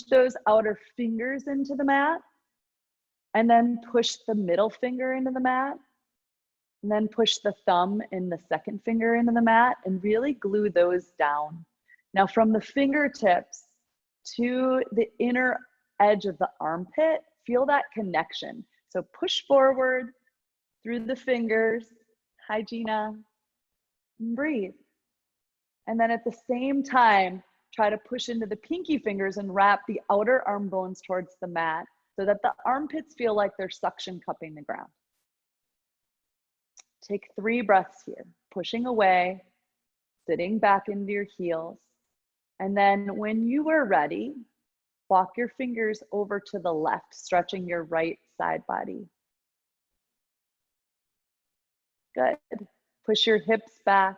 those outer fingers into the mat, and then push the middle finger into the mat, and then push the thumb and the second finger into the mat, and really glue those down. Now from the fingertips to the inner edge of the armpit, feel that connection. So push forward through the fingers. Hi, Gina. Breathe. And then at the same time, try to push into the pinky fingers and wrap the outer arm bones towards the mat so that the armpits feel like they're suction cupping the ground. Take 3 breaths here, pushing away, sitting back into your heels. And then when you are ready, walk your fingers over to the left, stretching your right side body. Good. Push your hips back.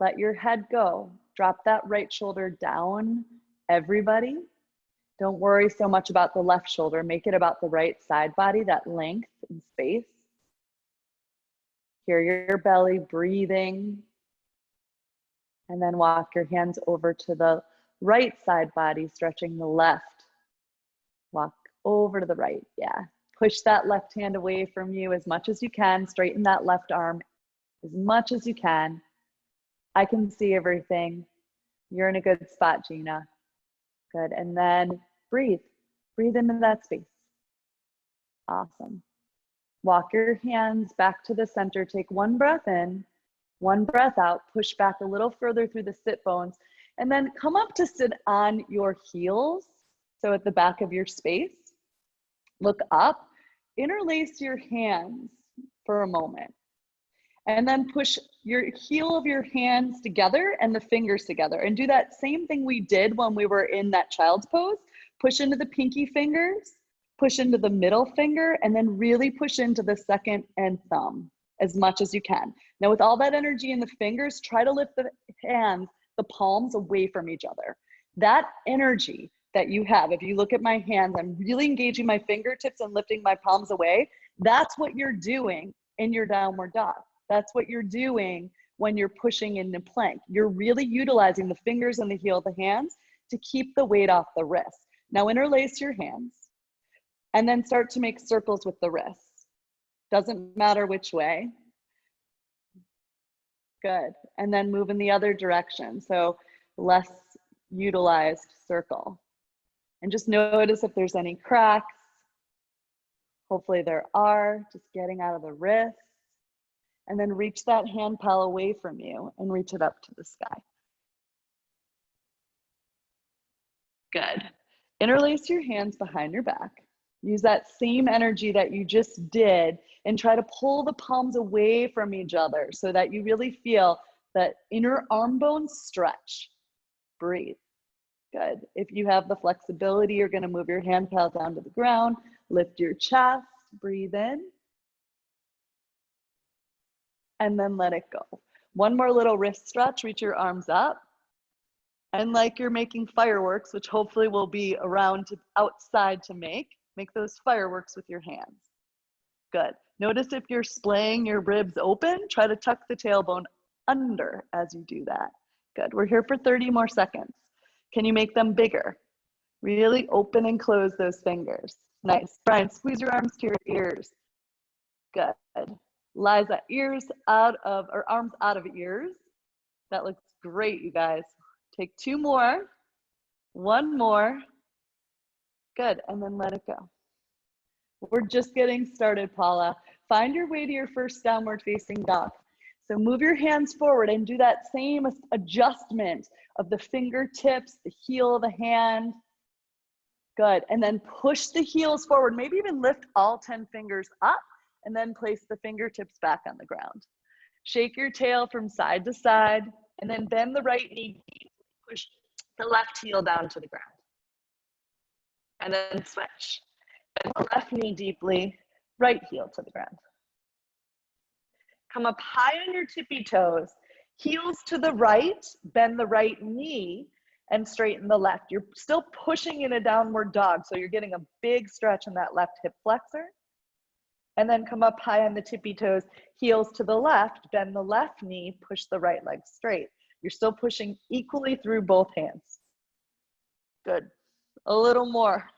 Let your head go. Drop that right shoulder down, everybody. Don't worry so much about the left shoulder. Make it about the right side body, that length and space. Hear your belly breathing. And then walk your hands over to the right side body, stretching the left. Walk over to the right, yeah. Push that left hand away from you as much as you can. Straighten that left arm as much as you can. I can see everything. You're in a good spot, Gina. Good, and then breathe. Breathe into that space. Awesome. Walk your hands back to the center. Take 1 breath in, 1 breath out. Push back a little further through the sit bones. And then come up to sit on your heels. So at the back of your space. Look up. Interlace your hands for a moment. And then push your heel of your hands together and the fingers together. And do that same thing we did when we were in that child's pose. Push into the pinky fingers, push into the middle finger, and then really push into the second and thumb as much as you can. Now with all that energy in the fingers, try to lift the hands, the palms away from each other. That energy that you have, if you look at my hands, I'm really engaging my fingertips and lifting my palms away. That's what you're doing in your downward dog. That's what you're doing when you're pushing into plank. You're really utilizing the fingers and the heel of the hands to keep the weight off the wrist. Now interlace your hands and then start to make circles with the wrists. Doesn't matter which way. Good. And then move in the other direction. So less utilized circle. And just notice if there's any cracks. Hopefully there are, just getting out of the wrist. And then reach that hand pal away from you and reach it up to the sky. Good. Interlace your hands behind your back. Use that same energy that you just did and try to pull the palms away from each other so that you really feel that inner arm bones stretch. Breathe. Good. If you have the flexibility, you're going to move your hand pal down to the ground, lift your chest, breathe in. And then let it go. One more little wrist stretch, reach your arms up. And like you're making fireworks, which hopefully will be around to outside to make those fireworks with your hands. Good. Notice if you're splaying your ribs open, try to tuck the tailbone under as you do that. Good. We're here for 30 more seconds. Can you make them bigger? Really open and close those fingers. Nice. Brian, squeeze your arms to your ears. Good. Liza, arms out of ears. That looks great, you guys. Take 2 more, 1 more. Good, and then let it go. We're just getting started, Paula. Find your way to your first downward facing dog. So move your hands forward and do that same adjustment of the fingertips, the heel of the hand. Good, and then push the heels forward. Maybe even lift all 10 fingers up. And then place the fingertips back on the ground. Shake your tail from side to side, and then bend the right knee, push the left heel down to the ground. And then switch. Bend the left knee deeply, right heel to the ground. Come up high on your tippy toes, heels to the right, bend the right knee, and straighten the left. You're still pushing in a downward dog, so you're getting a big stretch in that left hip flexor. And then come up high on the tippy toes, heels to the left, bend the left knee, push the right leg straight. You're still pushing equally through both hands. Good. A little more.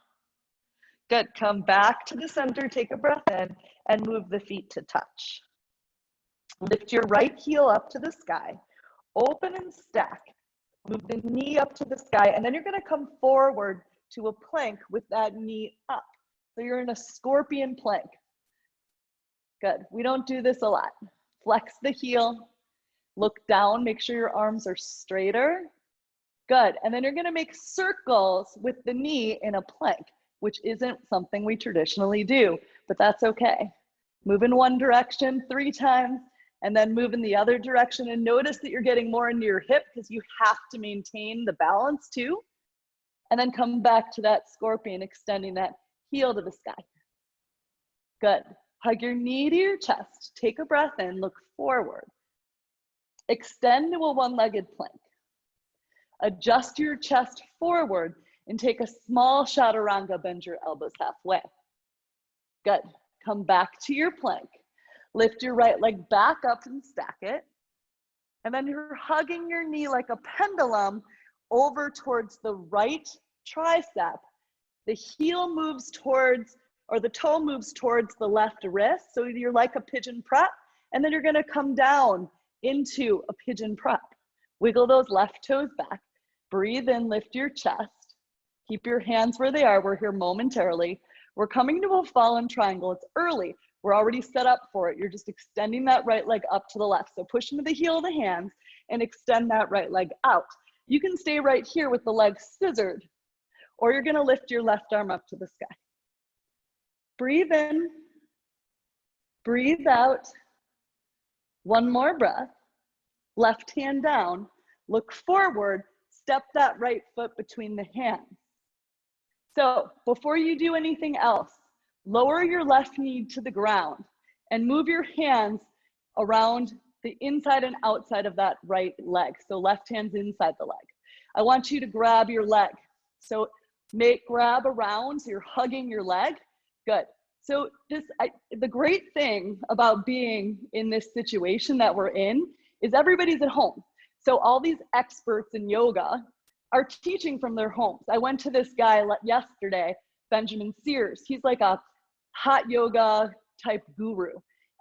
Good, come back to the center, take a breath in, and move the feet to touch. Lift your right heel up to the sky, open and stack. Move the knee up to the sky, and then you're gonna come forward to a plank with that knee up. So you're in a scorpion plank. Good, we don't do this a lot. Flex the heel, look down, make sure your arms are straighter. Good, and then you're gonna make circles with the knee in a plank, which isn't something we traditionally do, but that's okay. Move in one direction 3 times, and then move in the other direction, and notice that you're getting more into your hip because you have to maintain the balance too. And then come back to that scorpion, extending that heel to the sky. Good. Hug your knee to your chest. Take a breath in, look forward. Extend to a one-legged plank. Adjust your chest forward and take a small chaturanga, bend your elbows halfway. Good. Come back to your plank. Lift your right leg back up and stack it. And then you're hugging your knee like a pendulum over towards the right tricep. The heel moves towards, or the toe moves towards the left wrist. So you're like a pigeon prep. And then you're gonna come down into a pigeon prep. Wiggle those left toes back. Breathe in, lift your chest. Keep your hands where they are. We're here momentarily. We're coming to a fallen triangle. It's early. We're already set up for it. You're just extending that right leg up to the left. So push into the heel of the hands and extend that right leg out. You can stay right here with the leg scissored, or you're gonna lift your left arm up to the sky. Breathe in, breathe out. One more breath. Left hand down, look forward, step that right foot between the hands. So before you do anything else, lower your left knee to the ground and move your hands around the inside and outside of that right leg. So left hand's inside the leg. I want you to grab your leg. So grab around, so you're hugging your leg. Good. So the great thing about being in this situation that we're in is everybody's at home. So all these experts in yoga are teaching from their homes. I went to this guy yesterday, Benjamin Sears. He's like a hot yoga type guru.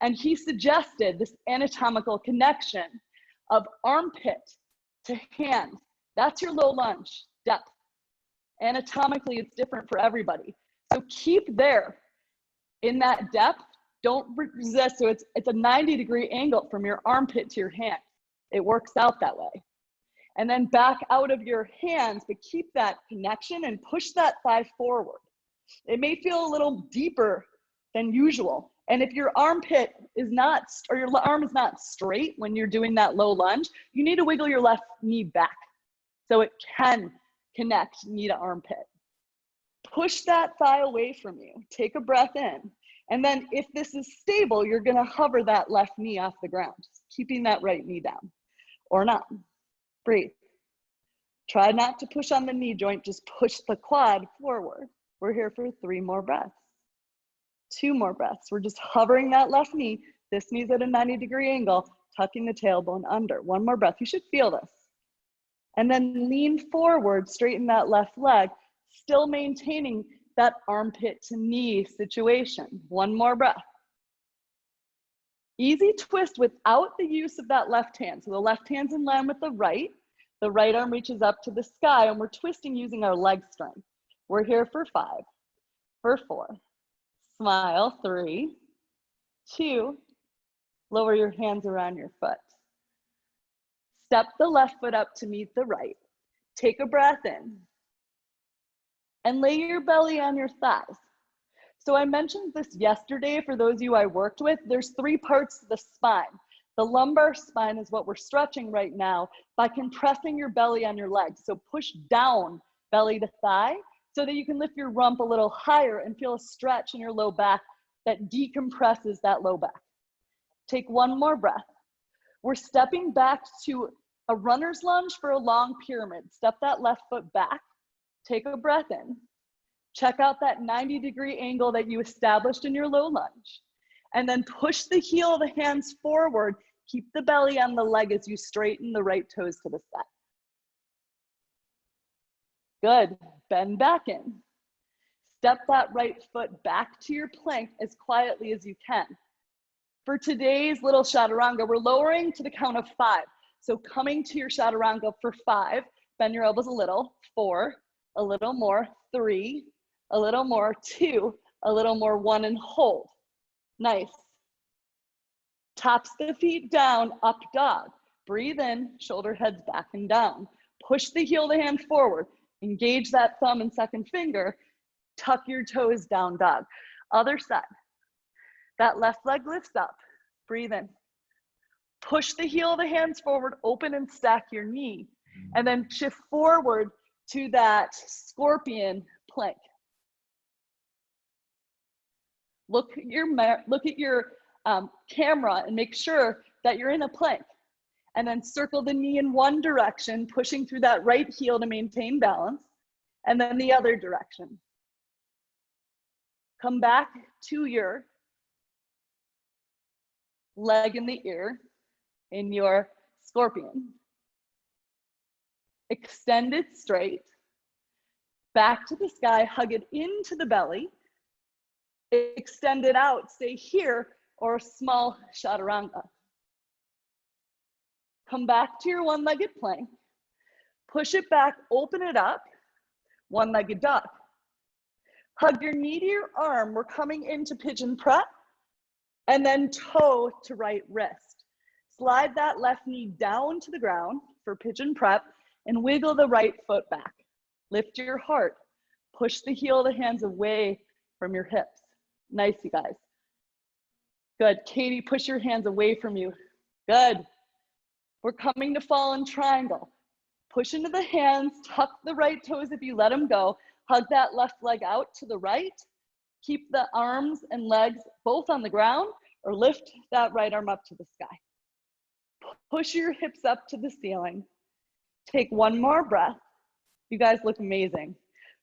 And he suggested this anatomical connection of armpit to hand. That's your low lunge depth. Anatomically, it's different for everybody. So keep there in that depth. Don't resist. So it's a 90-degree angle from your armpit to your hand. It works out that way. And then back out of your hands, but keep that connection and push that thigh forward. It may feel a little deeper than usual. And if your armpit is not, or your arm is not straight when you're doing that low lunge, you need to wiggle your left knee back so it can connect knee to armpit. Push that thigh away from you. Take a breath in. And then if this is stable, you're gonna hover that left knee off the ground, keeping that right knee down or not. Breathe. Try not to push on the knee joint, just push the quad forward. We're here for 3 more breaths. 2 more breaths. We're just hovering that left knee. This knee's at a 90-degree angle, tucking the tailbone under. 1 more breath. You should feel this. And then lean forward, straighten that left leg, still maintaining that armpit to knee situation. 1 more breath. Easy twist without the use of that left hand. So the left hand's in line with the right arm reaches up to the sky, and we're twisting using our leg strength. We're here for 5, for 4, smile, 3, 2, lower your hands around your foot. Step the left foot up to meet the right. Take a breath in. And lay your belly on your thighs. So I mentioned this yesterday for those of you I worked with. There's 3 parts to the spine. The lumbar spine is what we're stretching right now by compressing your belly on your legs. So push down belly to thigh so that you can lift your rump a little higher and feel a stretch in your low back that decompresses that low back. Take 1 more breath. We're stepping back to a runner's lunge for a long pyramid. Step that left foot back. Take a breath in. Check out that 90-degree angle that you established in your low lunge. And then push the heel of the hands forward. Keep the belly on the leg as you straighten the right toes to the side. Good. Bend back in. Step that right foot back to your plank as quietly as you can. For today's little chaturanga, we're lowering to the count of 5. So coming to your chaturanga for 5, bend your elbows a little, 4, a little more, 3, a little more, 2, a little more, 1, and hold. Nice. Tops the feet down, up dog. Breathe in, shoulder heads back and down. Push the heel of the hand forward. Engage that thumb and second finger. Tuck your toes, down dog. Other side. That left leg lifts up. Breathe in. Push the heel of the hands forward, open and stack your knee. And then shift forward to that scorpion plank. Look at your camera and make sure that you're in a plank. And then circle the knee in one direction, pushing through that right heel to maintain balance. And then the other direction. Come back to your leg in the ear in your scorpion. Extend it straight, back to the sky, hug it into the belly, extend it out, stay here, or a small chaturanga. Come back to your one-legged plank, push it back, open it up, one-legged dog. Hug your knee to your arm, we're coming into pigeon prep, and then toe to right wrist. Slide that left knee down to the ground for pigeon prep and wiggle the right foot back. Lift your heart. Push the heel of the hands away from your hips. Nice, you guys. Good. Katie, push your hands away from you. Good. We're coming to fallen triangle. Push into the hands, tuck the right toes if you let them go. Hug that left leg out to the right. Keep the arms and legs both on the ground or lift that right arm up to the sky. Push your hips up to the ceiling. Take one more breath. You guys look amazing.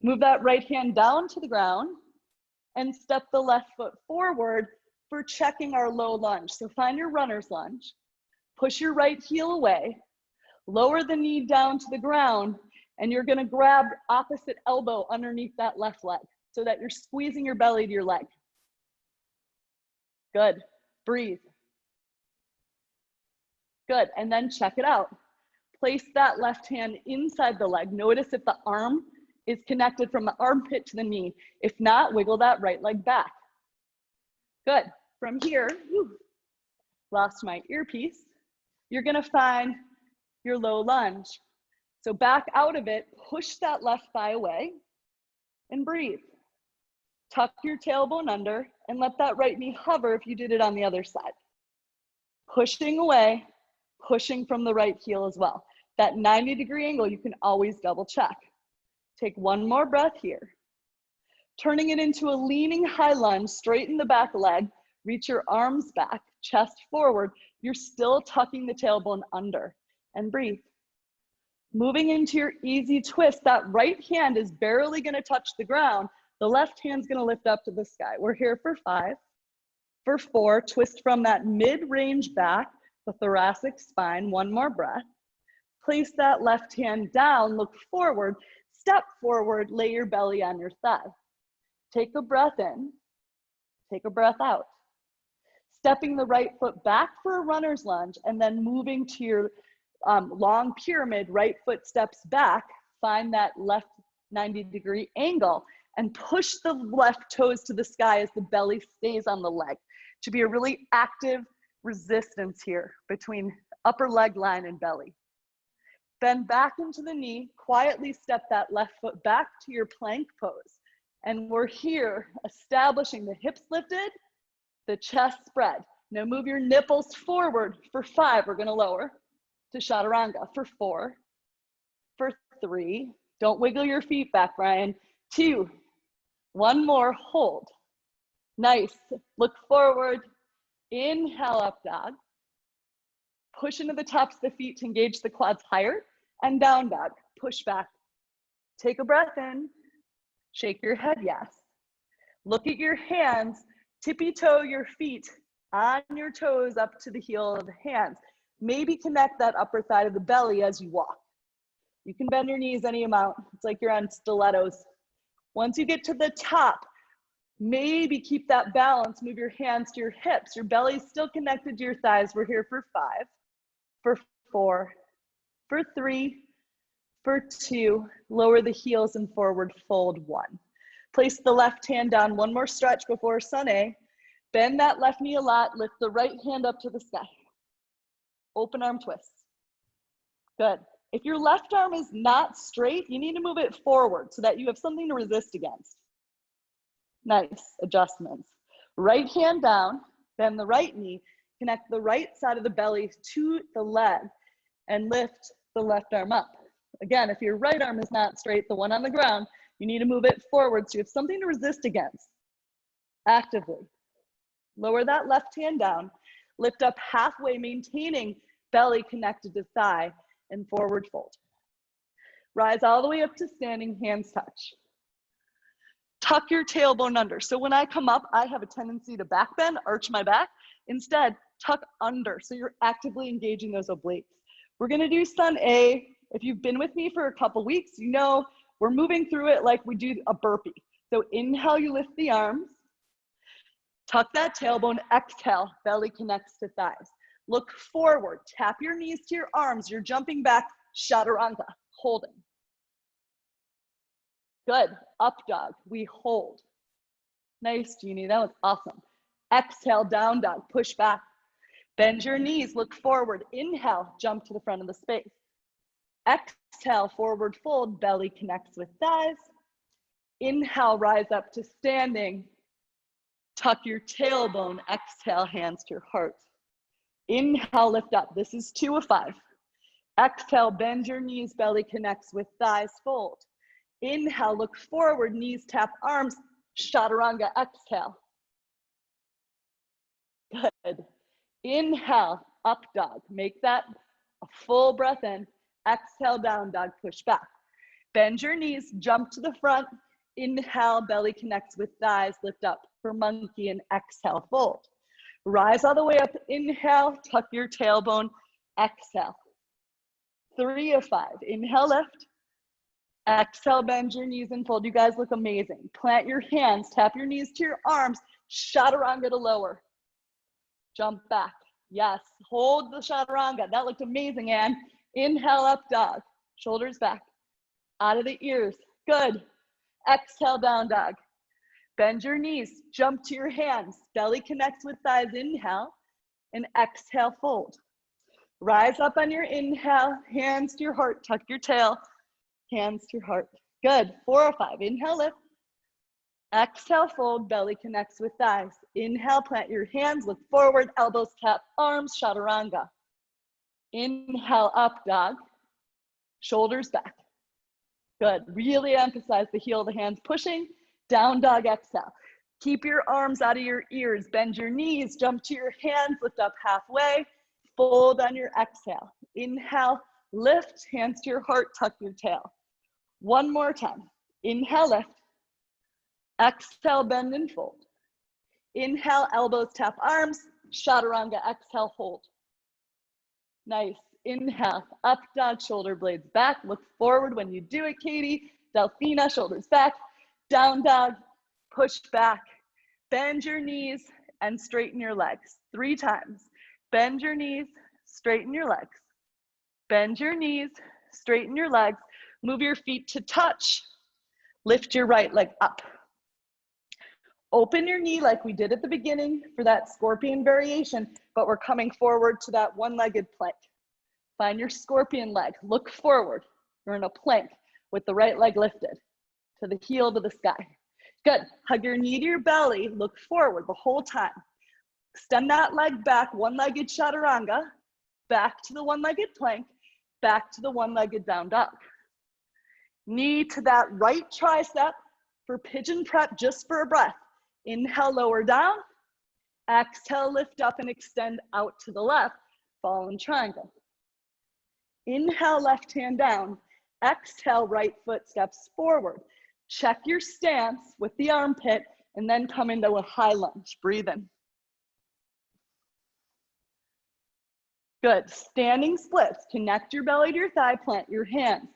Move that right hand down to the ground and step the left foot forward for checking our low lunge. So find your runner's lunge. Push your right heel away. Lower the knee down to the ground and you're gonna grab opposite elbow underneath that left leg so that you're squeezing your belly to your leg. Good. Breathe. Good. And then check it out. Place that left hand inside the leg. Notice if the arm is connected from the armpit to the knee. If not, wiggle that right leg back. Good. From here, lost my earpiece. You're gonna find your low lunge. So back out of it, push that left thigh away and breathe. Tuck your tailbone under and let that right knee hover if you did it on the other side. Pushing away, pushing from the right heel as well. That 90-degree angle, you can always double check. Take one more breath here. Turning it into a leaning high lunge, straighten the back leg, reach your arms back, chest forward. You're still tucking the tailbone under and breathe. Moving into your easy twist, that right hand is barely gonna touch the ground. The left hand's gonna lift up to the sky. We're here for 5. For 4, twist from that mid-range back, the thoracic spine, one more breath. Place that left hand down, look forward, step forward, lay your belly on your thigh. Take a breath in, take a breath out. Stepping the right foot back for a runner's lunge and then moving to your long pyramid, right foot steps back, find that left 90-degree angle and push the left toes to the sky as the belly stays on the leg. Should be a really active resistance here between upper leg line and belly. Bend back into the knee, quietly step that left foot back to your plank pose. And we're here establishing the hips lifted, the chest spread. Now move your nipples forward. For 5, we're gonna lower to chaturanga. For 4, for 3, don't wiggle your feet back, Brian. 2, one more, hold. Nice, look forward, inhale up dog. Push into the tops of the feet to engage the quads higher and down dog, push back. Take a breath in, shake your head, yes. Look at your hands, tippy toe your feet on your toes up to the heel of the hands. Maybe connect that upper thigh to the belly as you walk. You can bend your knees any amount. It's like you're on stilettos. Once you get to the top, maybe keep that balance. Move your hands to your hips. Your belly's still connected to your thighs. We're here for 5, for 4, for 3, for 2. Lower the heels and forward fold 1. Place the left hand down. One more stretch before sun A. Bend that left knee a lot. Lift the right hand up to the sky. Open arm twist. Good. If your left arm is not straight, you need to move it forward so that you have something to resist against. Nice adjustments. Right hand down, bend the right knee, connect the right side of the belly to the leg, and lift the left arm up. Again, if your right arm is not straight, the one on the ground, you need to move it forward so you have something to resist against actively. Lower that left hand down, lift up halfway, maintaining belly connected to thigh, and forward fold. Rise all the way up to standing, hands touch. Tuck your tailbone under. So when I come up, I have a tendency to back bend, arch my back. Instead, tuck under, so you're actively engaging those obliques. We're gonna do sun A. If you've been with me for a couple weeks, you know we're moving through it like we do a burpee. So inhale, you lift the arms. Tuck that tailbone, exhale, belly connects to thighs. Look forward, tap your knees to your arms. You're jumping back, chaturanga, holding. Good, up dog, we hold. Nice, Jeannie, that was awesome. Exhale, down dog, push back. Bend your knees, look forward. Inhale, jump to the front of the space. Exhale, forward fold, belly connects with thighs. Inhale, rise up to standing. Tuck your tailbone, exhale, hands to your heart. Inhale, lift up. This is 2 of 5. Exhale, bend your knees, belly connects with thighs, fold. Inhale, look forward, knees tap arms, chaturanga, exhale. Good. Inhale, up dog. Make that a full breath in. Exhale, down dog, push back. Bend your knees, jump to the front. Inhale, belly connects with thighs, lift up for monkey, and exhale, fold. Rise all the way up, inhale, tuck your tailbone, exhale. 3 of 5, inhale, lift. Exhale, bend your knees and fold. You guys look amazing. Plant your hands, tap your knees to your arms, chaturanga to lower. Jump back. Yes, hold the chaturanga. That looked amazing, Anne. Inhale, up dog. Shoulders back. Out of the ears. Good. Exhale, down dog. Bend your knees. Jump to your hands. Belly connects with thighs. Inhale. And exhale, fold. Rise up on your inhale. Hands to your heart. Tuck your tail. Hands to your heart. Good. 4 or 5. Inhale, lift. Exhale, fold. Belly connects with thighs. Inhale, plant your hands. Look forward. Elbows tap arms. Chaturanga. Inhale, up dog. Shoulders back. Good. Really emphasize the heel of the hands pushing. Down dog, exhale. Keep your arms out of your ears. Bend your knees. Jump to your hands. Lift up halfway. Fold on your exhale. Inhale, lift. Hands to your heart. Tuck your tail. One more time. Inhale, lift. Exhale, bend and fold. Inhale, elbows tap arms. Chaturanga, exhale, hold. Nice. Inhale, up dog, shoulder blades back. Look forward when you do it, Katie. Delfina, shoulders back. Down dog, push back. Bend your knees and straighten your legs. 3 times. Bend your knees, straighten your legs. Bend your knees, straighten your legs. Move your feet to touch. Lift your right leg up. Open your knee like we did at the beginning for that scorpion variation, but we're coming forward to that one-legged plank. Find your scorpion leg. Look forward. You're in a plank with the right leg lifted to the heel to the sky. Good. Hug your knee to your belly. Look forward the whole time. Extend that leg back, one-legged chaturanga, back to the one-legged plank, back to the one-legged down dog. Knee to that right tricep for pigeon prep, just for a breath. Inhale, lower down. Exhale, lift up and extend out to the left, fallen triangle. Inhale, left hand down. Exhale, right foot steps forward. Check your stance with the armpit and then come into a high lunge. Breathe in. Good. Standing splits. Connect your belly to your thigh, plant your hands.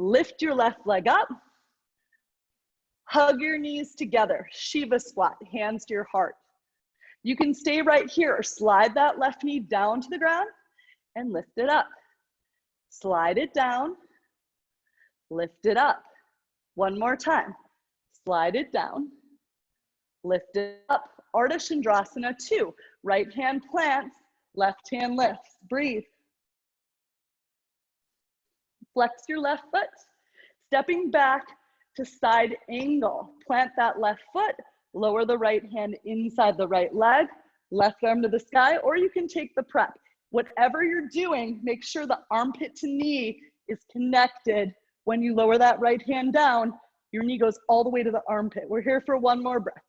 Lift your left leg up. Hug your knees together. Shiva squat, hands to your heart. You can stay right here or slide that left knee down to the ground and lift it up. Slide it down, lift it up. One more time. Slide it down, lift it up. Ardha Chandrasana 2. Right hand plants, left hand lifts. Breathe. Flex your left foot. Stepping back to side angle. Plant that left foot. Lower the right hand inside the right leg. Left arm to the sky, or you can take the prep. Whatever you're doing, make sure the armpit to knee is connected. When you lower that right hand down, your knee goes all the way to the armpit. We're here for one more breath.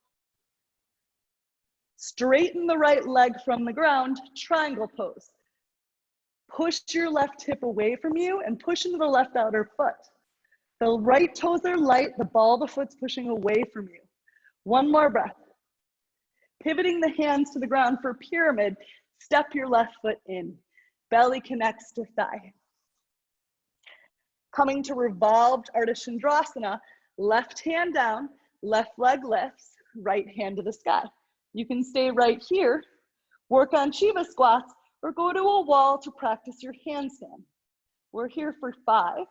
Straighten the right leg from the ground, triangle pose. Push your left hip away from you and push into the left outer foot. The right toes are light, the ball of the foot's pushing away from you. One more breath. Pivoting the hands to the ground for pyramid, step your left foot in. Belly connects to thigh. Coming to revolved Ardha Chandrasana, left hand down, left leg lifts, right hand to the sky. You can stay right here, work on Shiva squats, or go to a wall to practice your handstand. We're here for 5,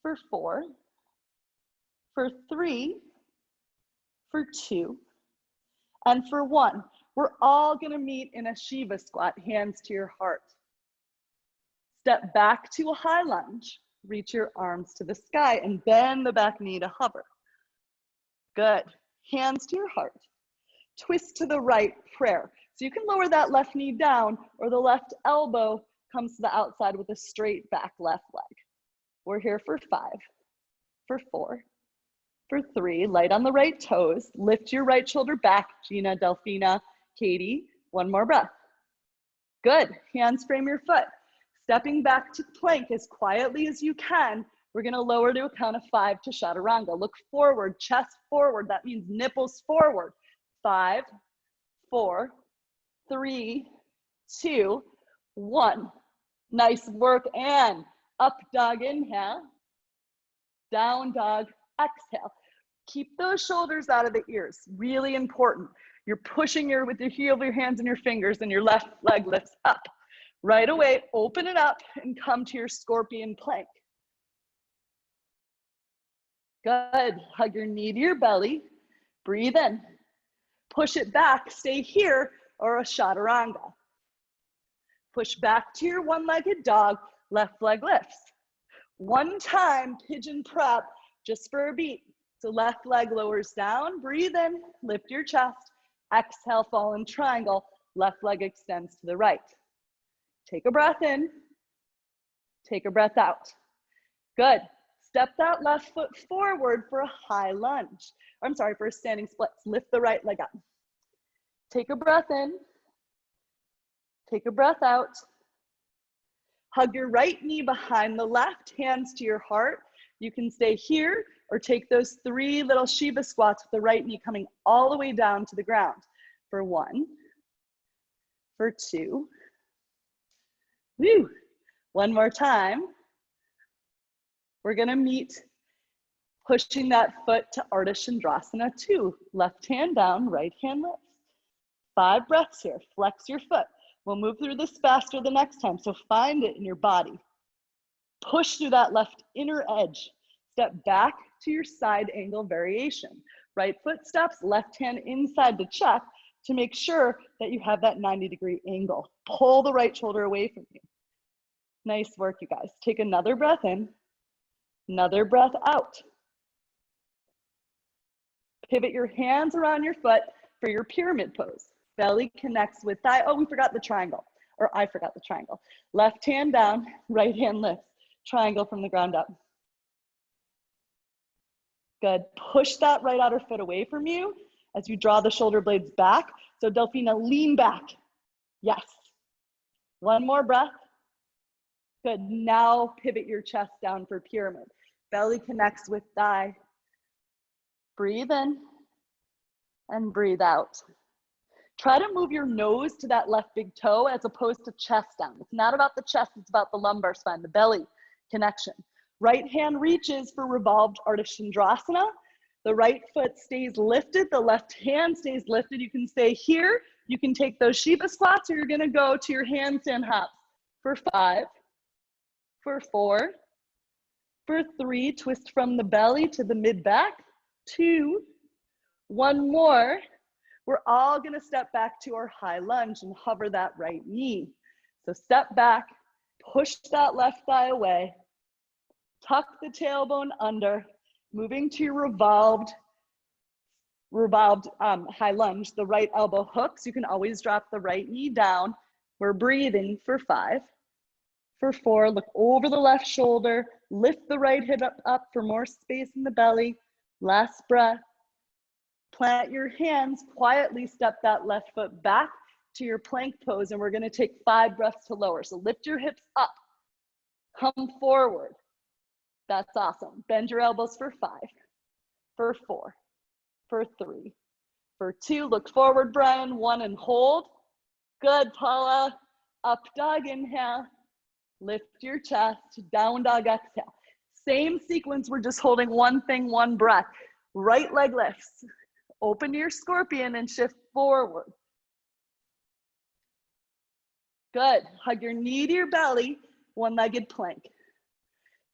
for 4, for 3, for 2, and for 1. We're all gonna meet in a Shiva squat, hands to your heart. Step back to a high lunge. Reach your arms to the sky and bend the back knee to hover. Good. Hands to your heart. Twist to the right, prayer. So you can lower that left knee down, or the left elbow comes to the outside with a straight back left leg. We're here for 5, for 4, for 3. Light on the right toes. Lift your right shoulder back. Gina, Delphina, Katie. One more breath. Good. Hands frame your foot. Stepping back to plank as quietly as you can. We're gonna lower to a count of 5 to chaturanga. Look forward, chest forward. That means nipples forward. 5, 4, 3, 2, 1. Nice work. And up dog, inhale. Down dog, exhale. Keep those shoulders out of the ears. Really important. You're pushing with the heel of your hands and your fingers, and your left leg lifts up. Right away, open it up and come to your scorpion plank. Good. Hug your knee to your belly. Breathe in. Push it back. Stay here, or a chaturanga. Push back to your one-legged dog. Left leg lifts. One time, pigeon prep, just for a beat. So left leg lowers down. Breathe in. Lift your chest. Exhale, fall in triangle. Left leg extends to the right. Take a breath in. Take a breath out. Good. Step that left foot forward for a high lunge. I'm sorry, for a standing splits. Lift the right leg up. Take a breath in. Take a breath out. Hug your right knee behind the left, hands to your heart. You can stay here or take those 3 little Shiva squats with the right knee coming all the way down to the ground. For 1, for 2, woo. One more time. We're gonna meet pushing that foot to Ardha Chandrasana 2. Left hand down, right hand lifts. 5 breaths here. Flex your foot. We'll move through this faster the next time, so find it in your body. Push through that left inner edge. Step back to your side angle variation. Right foot steps, left hand inside to check to make sure that you have that 90-degree angle. Pull the right shoulder away from you. Nice work, you guys. Take another breath in, another breath out. Pivot your hands around your foot for your pyramid pose. Belly connects with thigh. Oh, we forgot the triangle, or I forgot the triangle. Left hand down, right hand lifts. Triangle from the ground up. Good. Push that right outer foot away from you as you draw the shoulder blades back. So Delphina, lean back. Yes. One more breath. Good. Now pivot your chest down for pyramid. Belly connects with thigh. Breathe in and breathe out. Try to move your nose to that left big toe as opposed to chest down. It's not about the chest, it's about the lumbar spine, the belly connection. Right hand reaches for revolved Ardha Chandrasana. The right foot stays lifted, the left hand stays lifted. You can stay here. You can take those Shiva squats, or you're gonna go to your handstand hops for 5, for 4, for 3, twist from the belly to the mid back, 2, 1 more. We're all gonna step back to our high lunge and hover that right knee. So step back, push that left thigh away, tuck the tailbone under, moving to your revolved high lunge. The right elbow hooks. You can always drop the right knee down. We're breathing for 5, for 4. Look over the left shoulder. Lift the right hip up for more space in the belly. Last breath. Plant your hands. Quietly step that left foot back to your plank pose, and we're going to take 5 breaths to lower. So lift your hips up. Come forward. That's awesome. Bend your elbows for 5, for 4, for 3, for 2. Look forward, Brian. 1 and hold. Good, Paula. Up dog, inhale. Lift your chest. Down dog, exhale. Same sequence. We're just holding one thing, one breath. Right leg lifts. Open your scorpion and shift forward. Good. Hug your knee to your belly. One-legged plank.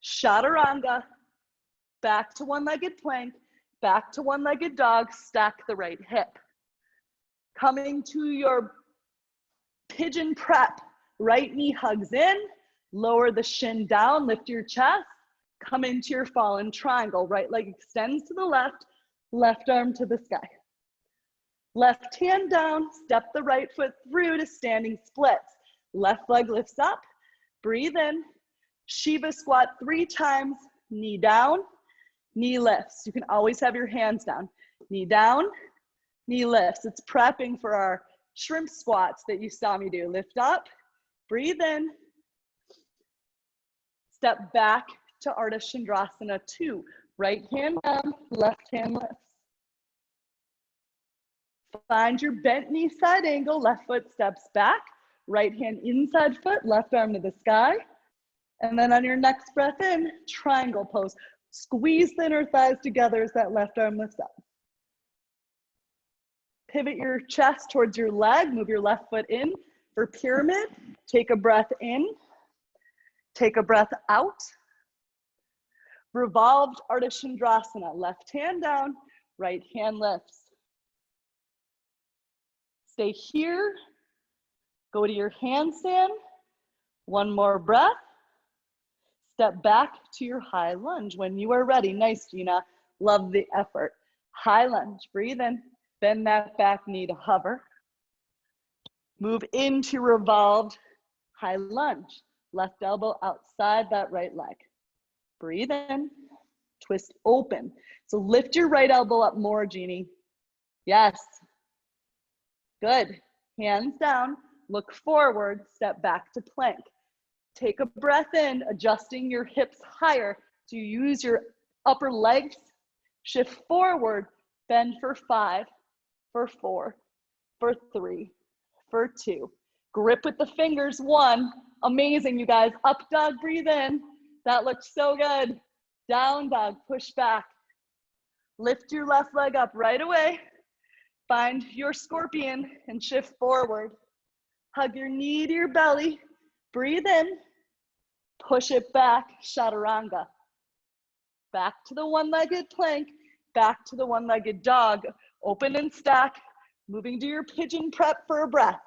Chaturanga. Back to one-legged plank. Back to one-legged dog. Stack the right hip. Coming to your pigeon prep. Right knee hugs in. Lower the shin down. Lift your chest. Come into your fallen triangle. Right leg extends to the left. Left arm to the sky. Left hand down. Step the right foot through to standing splits. Left leg lifts up. Breathe in. Shiva squat 3 times. Knee down. Knee lifts. You can always have your hands down. Knee down. Knee lifts. It's prepping for our shrimp squats that you saw me do. Lift up. Breathe in. Step back to Ardha Chandrasana 2. Right hand down, left hand lifts. Find your bent knee side angle, left foot steps back, right hand inside foot, left arm to the sky. And then on your next breath in, triangle pose. Squeeze the inner thighs together as that left arm lifts up. Pivot your chest towards your leg, move your left foot in for pyramid. Take a breath in, take a breath out. Revolved Ardha Chandrasana, left hand down, right hand lifts. Stay here, go to your handstand, 1 more breath. Step back to your high lunge when you are ready. Nice, Gina, love the effort. High lunge, breathe in, bend that back knee to hover. Move into revolved high lunge, left elbow outside that right leg. Breathe in, twist open. So lift your right elbow up more, Jeannie. Yes. Good. Hands down, look forward, step back to plank. Take a breath in, adjusting your hips higher. So you use your upper legs, shift forward, bend for 5, for 4, for 3, for 2. Grip with the fingers, 1. Amazing, you guys. Up dog, breathe in. That looks so good. Down dog, push back. Lift your left leg up right away. Find your scorpion and shift forward. Hug your knee to your belly. Breathe in. Push it back, chaturanga. Back to the one-legged plank. Back to the one-legged dog. Open and stack. Moving to your pigeon prep for a breath.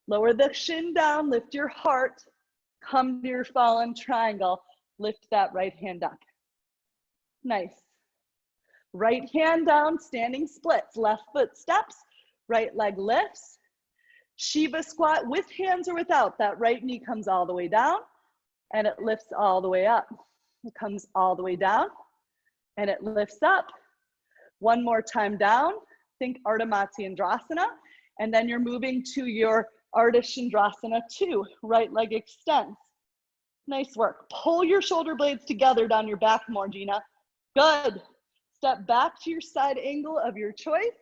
Lower the shin down, lift your heart. Come to your fallen triangle. Lift that right hand up. Nice. Right hand down, standing splits. Left foot steps, right leg lifts. Shiva squat with hands or without. That right knee comes all the way down and it lifts all the way up. It comes all the way down and it lifts up. 1 more time down. Think Ardha Matsyendrasana. And then you're moving to your Ardha Chandrasana 2. Right leg extends. Nice work. Pull your shoulder blades together down your back more, Gina. Good. Step back to your side angle of your choice.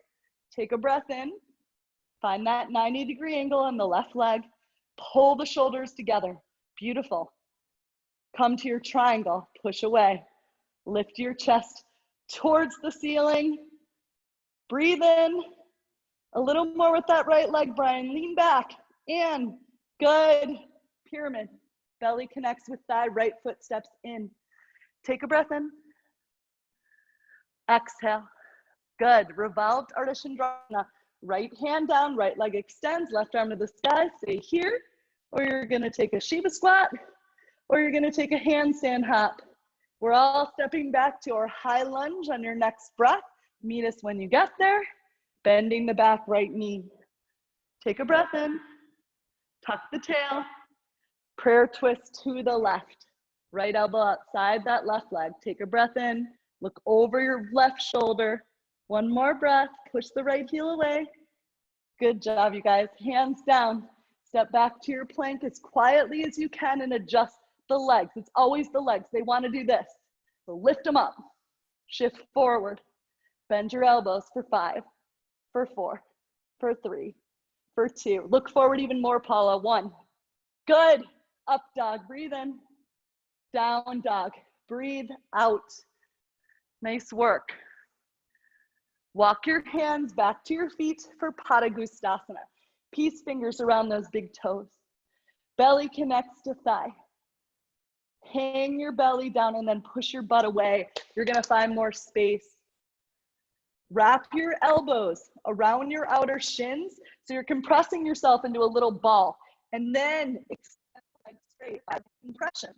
Take a breath in. Find that 90-degree angle on the left leg. Pull the shoulders together. Beautiful. Come to your triangle, push away. Lift your chest towards the ceiling. Breathe in. A little more with that right leg, Brian. Lean back. And good. Pyramid. Belly connects with thigh, right foot steps in. Take a breath in. Exhale. Good. Revolved Ardha Chandrasana. Right hand down, right leg extends, left arm to the sky. Stay here. Or you're going to take a Shiva squat. Or you're going to take a handstand hop. We're all stepping back to our high lunge on your next breath. Meet us when you get there. Bending the back right knee. Take a breath in. Tuck the tail. Prayer twist to the left. Right elbow outside that left leg. Take a breath in. Look over your left shoulder. One more breath. Push the right heel away. Good job, you guys. Hands down. Step back to your plank as quietly as you can and adjust the legs. It's always the legs. They want to do this. So lift them up. Shift forward. Bend your elbows for 5, for 4, for 3, for 2. Look forward even more, Paula. 1. Good. Up dog. Breathe in. Down dog. Breathe out. Nice work. Walk your hands back to your feet for Padangusthasana. Peace fingers around those big toes. Belly connects to thigh. Hang your belly down and then push your butt away. You're gonna find more space. Wrap your elbows around your outer shins so you're compressing yourself into a little ball. And then extend the legs straight by compression,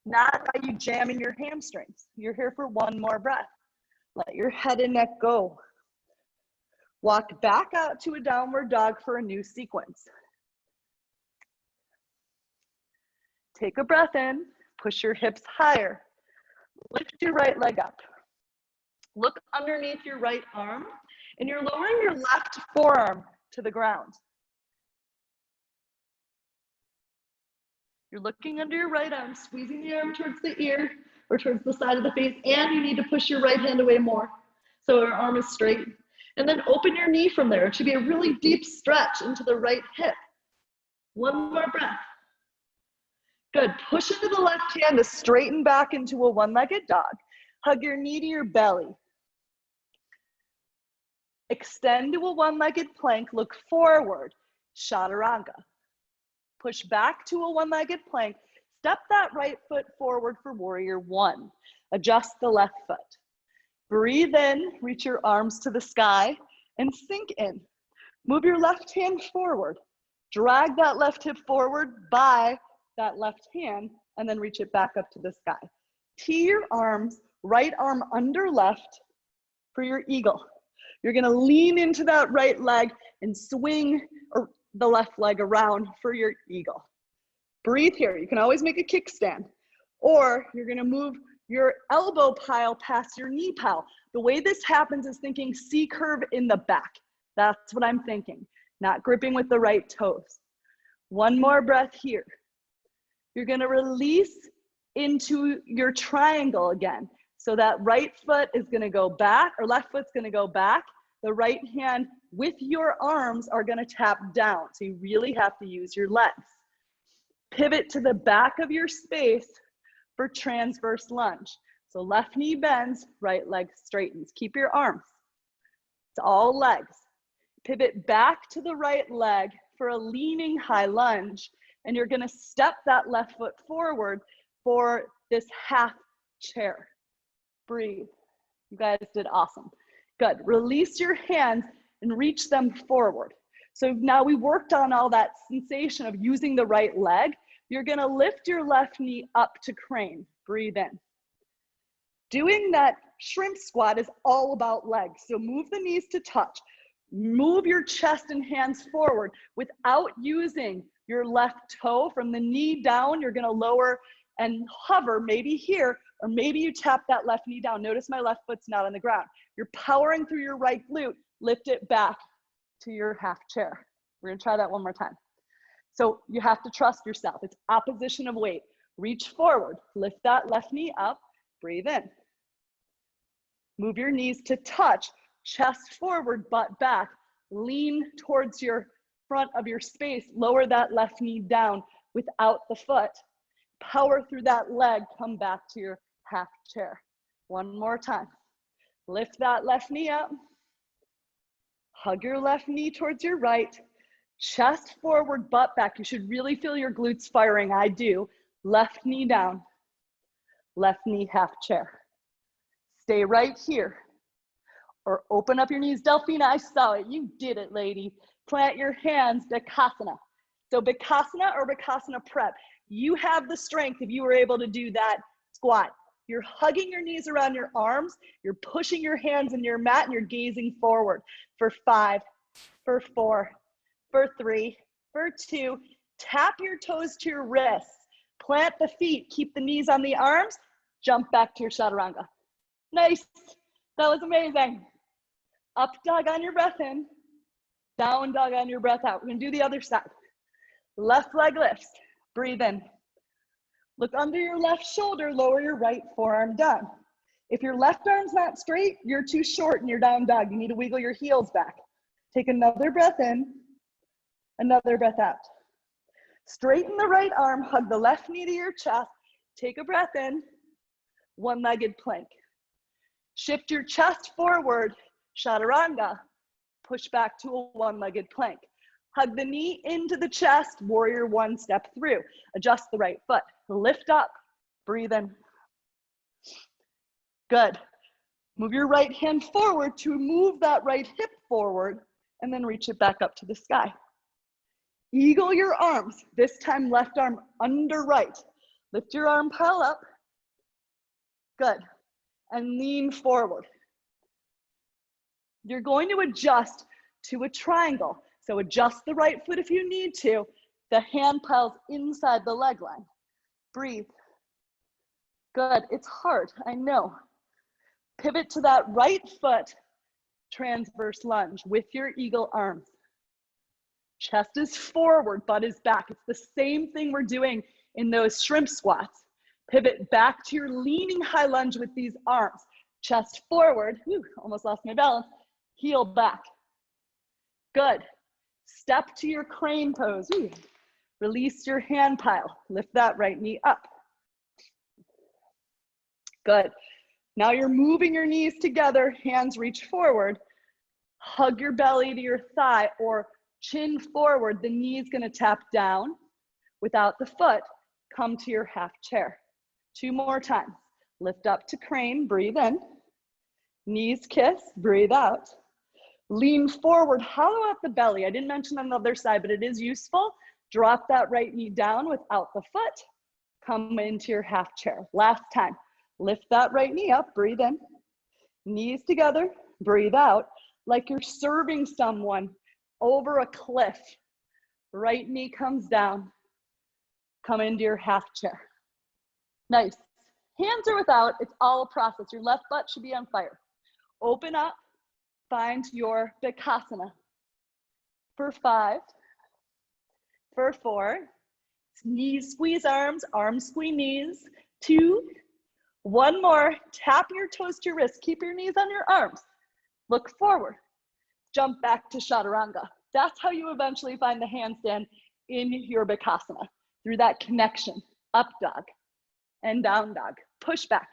not by you jamming your hamstrings. You're here for one more breath. Let your head and neck go. Walk back out to a downward dog for a new sequence. Take a breath in, push your hips higher. Lift your right leg up. Look underneath your right arm, and you're lowering your left forearm to the ground. You're looking under your right arm, squeezing the arm towards the ear or towards the side of the face, and you need to push your right hand away more so your arm is straight. And then open your knee from there. It should be a really deep stretch into the right hip. One more breath. Good. Push into the left hand to straighten back into a one-legged dog. Hug your knee to your belly. Extend to a one-legged plank. Look forward. Chaturanga. Push back to a one-legged plank. Step that right foot forward for warrior 1. Adjust the left foot. Breathe in, reach your arms to the sky, and sink in. Move your left hand forward. Drag that left hip forward by that left hand, and then reach it back up to the sky. Tee your arms, right arm under left for your eagle. You're gonna lean into that right leg and swing the left leg around for your eagle. Breathe here. You can always make a kickstand, or you're gonna move your elbow pile past your knee pile. The way this happens is thinking C curve in the back. That's what I'm thinking, not gripping with the right toes. One more breath here. You're gonna release into your triangle again. So that right foot is gonna go back, or left foot's gonna go back. The right hand with your arms are gonna tap down. So you really have to use your legs. Pivot to the back of your space for transverse lunge. So left knee bends, right leg straightens. Keep your arms. It's all legs. Pivot back to the right leg for a leaning high lunge, and you're gonna step that left foot forward for this half chair. Breathe. You guys did awesome. Good. Release your hands and reach them forward. So now we worked on all that sensation of using the right leg. You're gonna lift your left knee up to crane. Breathe in. Doing that shrimp squat is all about legs. So move the knees to touch. Move your chest and hands forward without using your left toe. From the knee down, you're gonna lower and hover, maybe here, or maybe you tap that left knee down. Notice my left foot's not on the ground. You're powering through your right glute. Lift it back to your half chair. We're gonna try that one more time. So you have to trust yourself. It's opposition of weight. Reach forward, lift that left knee up, breathe in. Move your knees to touch, chest forward, butt back. Lean towards your front of your space. Lower that left knee down without the foot. Power through that leg, come back to your half chair. One more time. Lift that left knee up. Hug your left knee towards your right. Chest forward, butt back. You should really feel your glutes firing. I do. Left knee down. Left knee half chair. Stay right here. Or open up your knees. Delphina, I saw it. You did it, lady. Plant your hands, Bakasana. So Bakasana or Bakasana prep. You have the strength if you were able to do that squat. You're hugging your knees around your arms. You're pushing your hands into your mat and you're gazing forward for 5, for 4, for 3, for 2. Tap your toes to your wrists. Plant the feet. Keep the knees on the arms. Jump back to your chaturanga. Nice. That was amazing. Up dog on your breath in. Down dog on your breath out. We're going to do the other side. Left leg lifts. Breathe in. Look under your left shoulder, lower your right forearm down. If your left arm's not straight, you're too short in your down dog. You need to wiggle your heels back. Take another breath in, another breath out. Straighten the right arm, hug the left knee to your chest. Take a breath in, one-legged plank. Shift your chest forward, chaturanga. Push back to a one-legged plank. Hug the knee into the chest, warrior one, step through. Adjust the right foot. Lift up, breathe in. Good. Move your right hand forward to move that right hip forward and then reach it back up to the sky. Eagle your arms, this time left arm under right. Lift your arm pile up. Good. And lean forward. You're going to adjust to a triangle. So adjust the right foot if you need to. The hand piles inside the leg line. Breathe. Good. It's hard, I know. Pivot to that right foot, transverse lunge with your eagle arms. Chest is forward, butt is back. It's the same thing we're doing in those shrimp squats. Pivot back to your leaning high lunge with these arms. Chest forward, whew, almost lost my balance. Heel back. Good. Step to your crane pose. Ooh. Release your hand pile. Lift that right knee up. Good. Now you're moving your knees together, hands reach forward. Hug your belly to your thigh or chin forward. The knee's gonna tap down. Without the foot, come to your half chair. 2 more times. Lift up to crane, breathe in. Knees kiss, breathe out. Lean forward, hollow out the belly. I didn't mention on the other side, but it is useful. Drop that right knee down without the foot. Come into your half chair. Last time. Lift that right knee up, breathe in. Knees together, breathe out. Like you're serving someone over a cliff. Right knee comes down. Come into your half chair. Nice. Hands are without, it's all a process. Your left butt should be on fire. Open up, find your Bakasana. For 5, for 4, knees squeeze arms, arms squeeze knees. 2, 1 more, tap your toes to your wrists. Keep your knees on your arms. Look forward, jump back to chaturanga. That's how you eventually find the handstand in your Bakasana, through that connection. Up dog and down dog. Push back.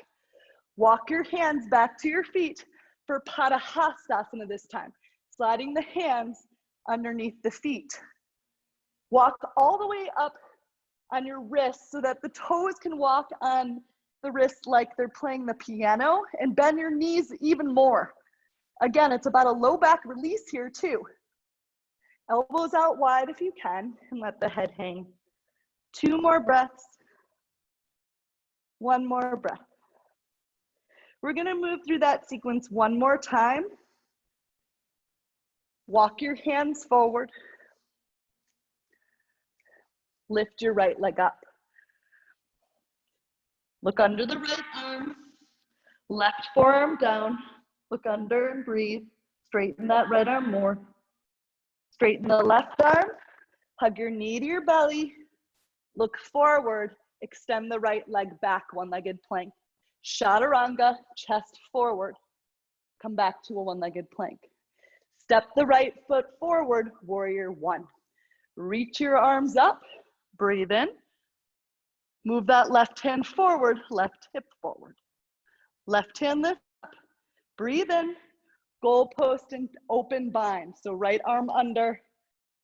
Walk your hands back to your feet for Padahastasana this time. Sliding the hands underneath the feet. Walk all the way up on your wrists so that the toes can walk on the wrists like they're playing the piano, and bend your knees even more. Again, it's about a low back release here too. Elbows out wide if you can, and let the head hang. 2 more breaths. 1 more breath. We're gonna move through that sequence 1 more time. Walk your hands forward. Lift your right leg up. Look under the right arm. Left forearm down. Look under and breathe. Straighten that right arm more. Straighten the left arm. Hug your knee to your belly. Look forward. Extend the right leg back, one-legged plank. Chaturanga, chest forward. Come back to a one-legged plank. Step the right foot forward, warrior one. Reach your arms up, breathe in. Move that left hand forward, left hip forward. Left hand lift up, breathe in, goalpost and open bind. So right arm under,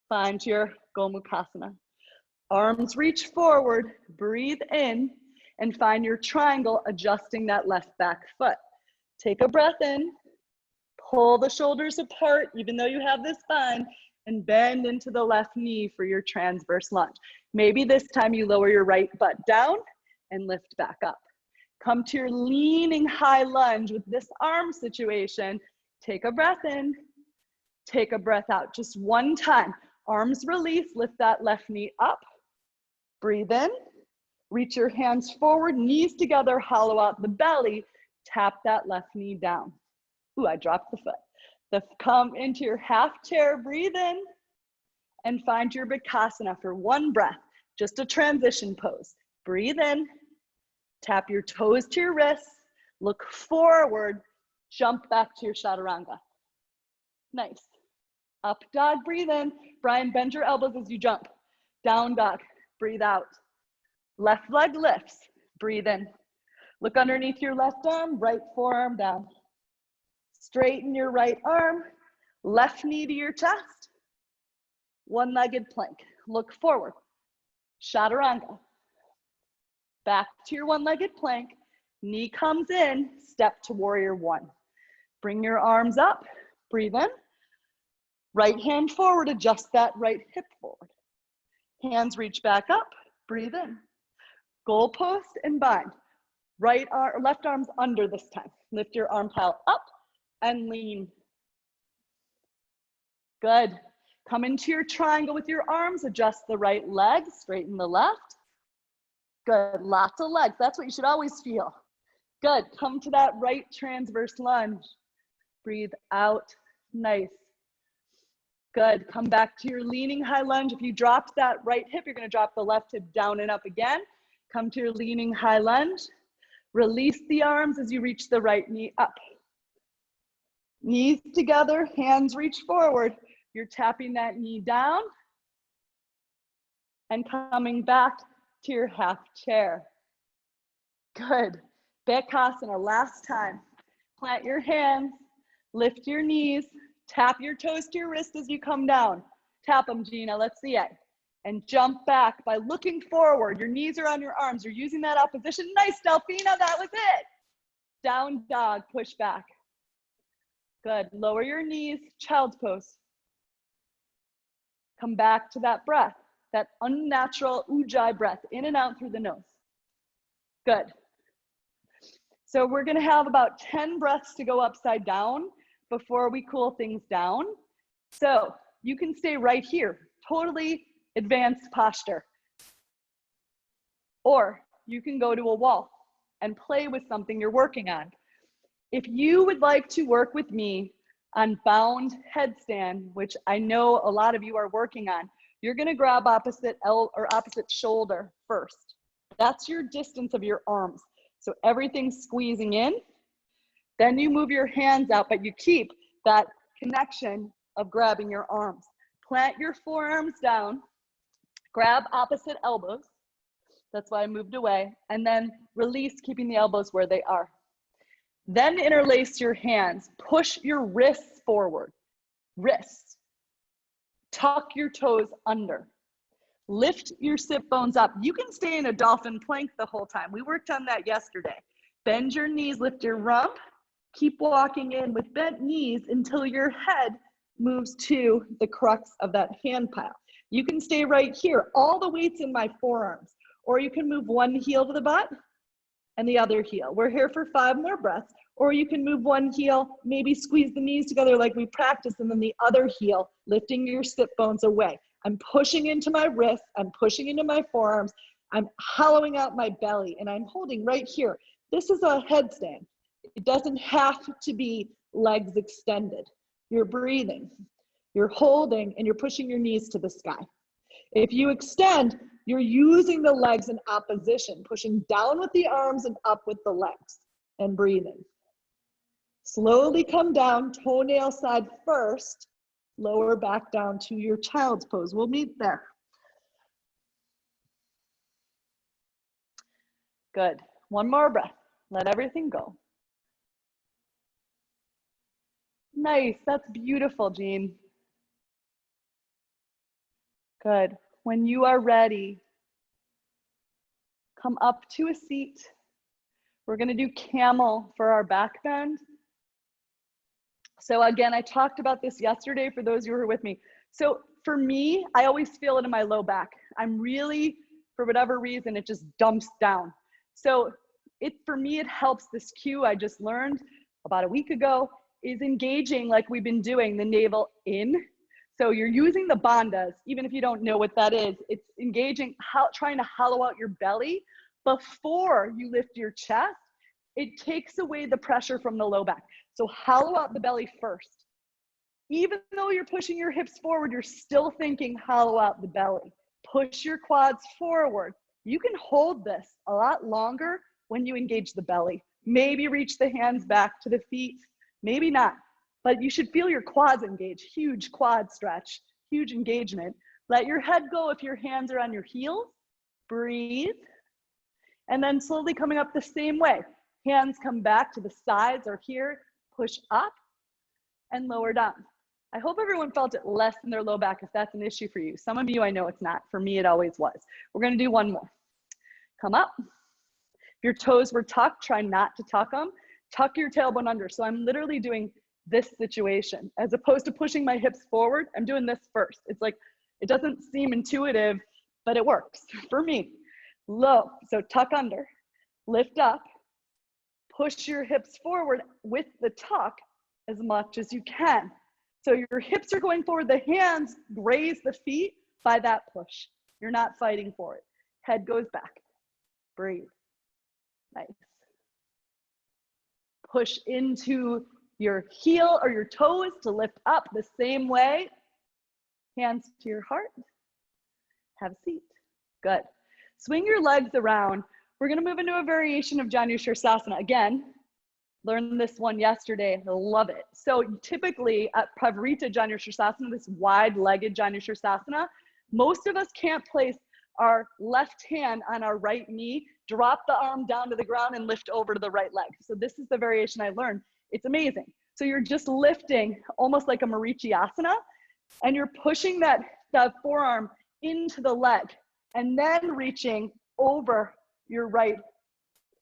find your Gomukhasana. Arms reach forward, breathe in, and find your triangle, adjusting that left back foot. Take a breath in, pull the shoulders apart, even though you have this bind, and bend into the left knee for your transverse lunge. Maybe this time you lower your right butt down and lift back up. Come to your leaning high lunge with this arm situation. Take a breath in, take a breath out. Just one time. Arms release, lift that left knee up. Breathe in, reach your hands forward, knees together, hollow out the belly, tap that left knee down. Ooh, I dropped the foot. Come into your half chair, breathe in, and find your Bakasana for one breath, just a transition pose. Breathe in, tap your toes to your wrists, look forward, jump back to your Chaturanga. Nice. Up dog, breathe in. Brian, bend your elbows as you jump. Down dog, breathe out. Left leg lifts, breathe in. Look underneath your left arm, right forearm down. Straighten your right arm, left knee to your chest. One-legged plank, look forward. Chaturanga. Back to your one-legged plank, knee comes in, step to warrior one. Bring your arms up, breathe in. Right hand forward, adjust that right hip forward. Hands reach back up, breathe in. Goalpost and bind. Left arm's under this time. Lift your arm pile up and lean. Good. Come into your triangle with your arms, adjust the right leg, straighten the left. Good, lots of legs, that's what you should always feel. Good, come to that right transverse lunge. Breathe out, nice. Good, come back to your leaning high lunge. If you dropped that right hip, you're gonna drop the left hip down and up again. Come to your leaning high lunge. Release the arms as you reach the right knee up. Knees together, hands reach forward. You're tapping that knee down and coming back to your half chair. Good. Bakasana, last time. Plant your hands, lift your knees, tap your toes to your wrist as you come down. Tap them, Gina, let's see it. And jump back by looking forward. Your knees are on your arms. You're using that opposition. Nice, Delphina, that was it. Down dog, push back. Good, lower your knees, child's pose. Come back to that breath, that unnatural ujjayi breath, in and out through the nose. Good. So we're gonna have about 10 breaths to go upside down before we cool things down. So you can stay right here, totally advanced posture. Or you can go to a wall and play with something you're working on. If you would like to work with me on bound headstand, which I know a lot of you are working on, you're gonna grab opposite shoulder first. That's your distance of your arms. So everything's squeezing in. Then you move your hands out, but you keep that connection of grabbing your arms. Plant your forearms down, grab opposite elbows. That's why I moved away. And then release, keeping the elbows where they are. Then interlace your hands, push your wrists forward, wrists. Tuck your toes under. Lift your sit bones up. You can stay in a dolphin plank the whole time. We worked on that yesterday. Bend your knees, lift your rump. Keep walking in with bent knees until your head moves to the crux of that hand pile. You can stay right here. All the weight's in my forearms. Or you can move one heel to the butt and the other heel. We're here for 5 more breaths. Or you can move one heel, maybe squeeze the knees together like we practiced, and then the other heel, lifting your sit bones away. I'm pushing into my wrists, I'm pushing into my forearms, I'm hollowing out my belly, and I'm holding right here. This is a headstand. It doesn't have to be legs extended. You're breathing, you're holding, and you're pushing your knees to the sky. If you extend, you're using the legs in opposition, pushing down with the arms and up with the legs, and breathing. Slowly come down, toenail side first, lower back down to your child's pose. We'll meet there. Good. One more breath. Let everything go. Nice. That's beautiful, Jean. Good. When you are ready, come up to a seat. We're going to do camel for our back bend. So again, I talked about this yesterday for those who were with me. So for me, I always feel it in my low back. I'm really, for whatever reason, it just dumps down. So for me, it helps. This cue I just learned about a week ago is engaging, like we've been doing, the navel in. So you're using the bandhas, even if you don't know what that is. It's engaging, trying to hollow out your belly before you lift your chest. It takes away the pressure from the low back. So hollow out the belly first. Even though you're pushing your hips forward, you're still thinking hollow out the belly. Push your quads forward. You can hold this a lot longer when you engage the belly. Maybe reach the hands back to the feet, maybe not. But you should feel your quads engage. Huge quad stretch, huge engagement. Let your head go if your hands are on your heels. Breathe. And then slowly coming up the same way. Hands come back to the sides or here. Push up and lower down. I hope everyone felt it less in their low back if that's an issue for you. Some of you, I know it's not. For me, it always was. We're going to do one more. Come up. If your toes were tucked, try not to tuck them. Tuck your tailbone under. So I'm literally doing this situation. As opposed to pushing my hips forward, I'm doing this first. It's like, it doesn't seem intuitive, but it works for me. Low, so tuck under, lift up, push your hips forward with the tuck as much as you can. So your hips are going forward, the hands graze the feet by that push. You're not fighting for it. Head goes back, breathe, nice. Push into your heel or your toes to lift up the same way. Hands to your heart, have a seat, good. Swing your legs around. We're gonna move into a variation of Janushirasana. Again, learned this one yesterday, I love it. So typically at Pavarita Janushirasana, this wide-legged Janushirasana, most of us can't place our left hand on our right knee, drop the arm down to the ground and lift over to the right leg. So this is the variation I learned. It's amazing. So you're just lifting almost like a Marichiasana, and you're pushing that forearm into the leg and then reaching over your right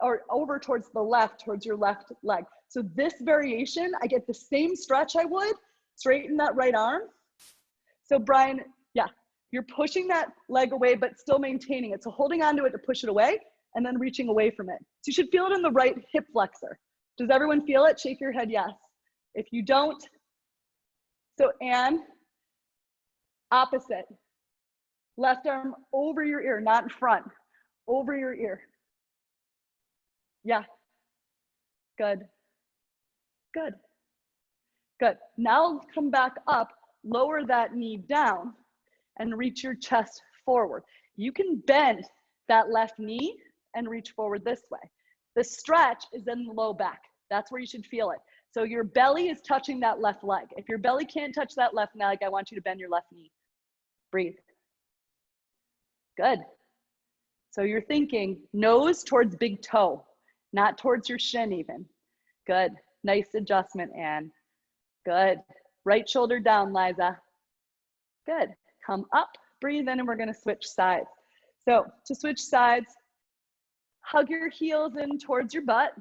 or over towards the left, towards your left leg. So this variation, I get the same stretch I would, straighten that right arm. So Brian, yeah, you're pushing that leg away, but still maintaining it. So holding onto it to push it away and then reaching away from it. So you should feel it in the right hip flexor. Does everyone feel it? Shake your head yes. If you don't, so Anne, opposite. Left arm over your ear, not in front, over your ear. Yeah, good, good, good. Now come back up, lower that knee down and reach your chest forward. You can bend that left knee and reach forward this way. The stretch is in the low back. That's where you should feel it. So your belly is touching that left leg. If your belly can't touch that left leg, I want you to bend your left knee. Breathe. Good. So you're thinking nose towards big toe, not towards your shin even. Good. Nice adjustment, Anne. Good. Right shoulder down, Liza. Good. Come up, breathe in, and we're going to switch sides. So to switch sides, hug your heels in towards your butt.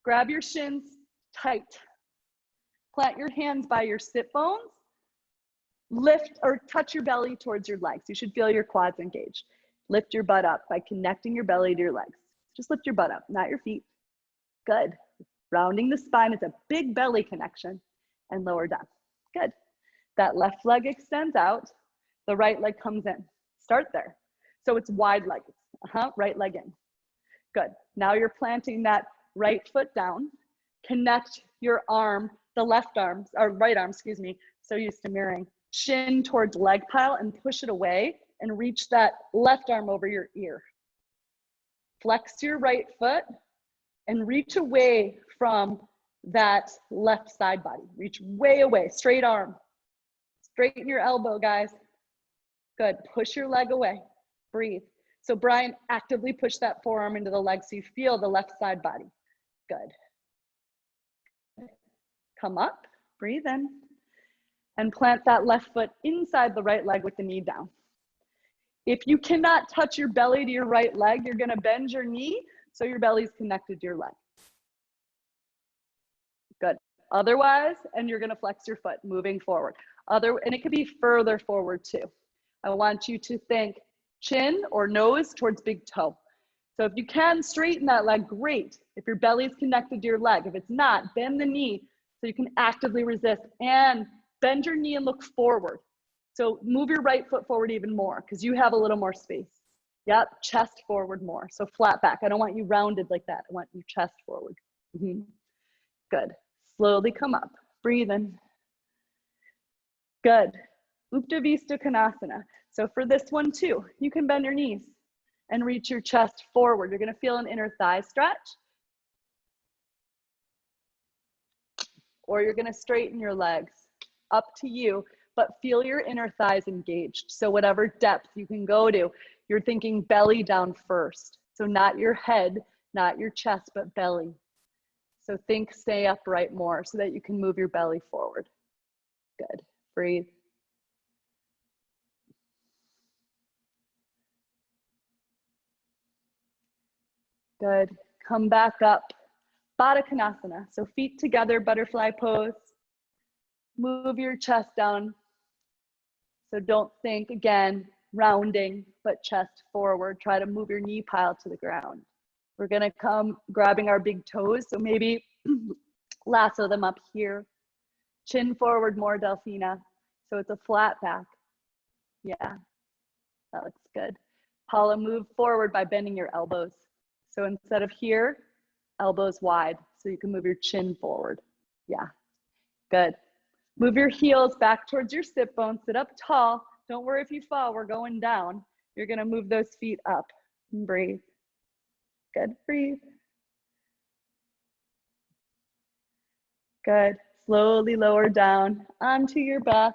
Grab your shins tight. Plant your hands by your sit bones. Lift or touch your belly towards your legs. You should feel your quads engaged. Lift your butt up by connecting your belly to your legs. Just lift your butt up, not your feet. Good. Rounding the spine, it's a big belly connection, and lower down. Good. That left leg extends out, the right leg comes in. Start there. So it's wide leg, right leg in. Good. Now you're planting that right foot down. Connect your arm, the left arm, or right arm, excuse me, so used to mirroring. Shin towards leg pile and push it away and reach that left arm over your ear. Flex your right foot and reach away from that left side body. Reach way away, straight arm. Straighten your elbow, guys. Good, push your leg away, breathe. So Brian, actively push that forearm into the leg so you feel the left side body. Good. Come up, breathe in, and plant that left foot inside the right leg with the knee down. If you cannot touch your belly to your right leg, you're gonna bend your knee so your belly's connected to your leg. Good. Otherwise, and you're gonna flex your foot moving forward. And it could be further forward too. I want you to think chin or nose towards big toe. So if you can straighten that leg, great. If your belly's connected to your leg. If it's not, bend the knee so you can actively resist, and bend your knee and look forward. So move your right foot forward even more because you have a little more space. Yep, chest forward more. So flat back. I don't want you rounded like that. I want you chest forward. Good. Slowly come up. Breathe in. Good. Uttanasana Konasana. So for this one too, you can bend your knees and reach your chest forward. You're gonna feel an inner thigh stretch. Or you're gonna straighten your legs. Up to you, but feel your inner thighs engaged. So whatever depth you can go to, you're thinking belly down first. So not your head, not your chest, but belly. So think stay upright more so that you can move your belly forward. Good. Breathe. Good. Come back up. Baddha Konasana. So feet together, butterfly pose. Move your chest down. So don't think, again, rounding, but chest forward. Try to move your knee pile to the ground. We're gonna come grabbing our big toes. So maybe lasso them up here. Chin forward more, Delfina. So it's a flat back. Yeah, that looks good. Paula, move forward by bending your elbows. So instead of here, elbows wide. So you can move your chin forward. Yeah, good. Move your heels back towards your sit bones. Sit up tall. Don't worry if you fall, we're going down. You're gonna move those feet up and breathe. Good, breathe. Good, slowly lower down onto your back.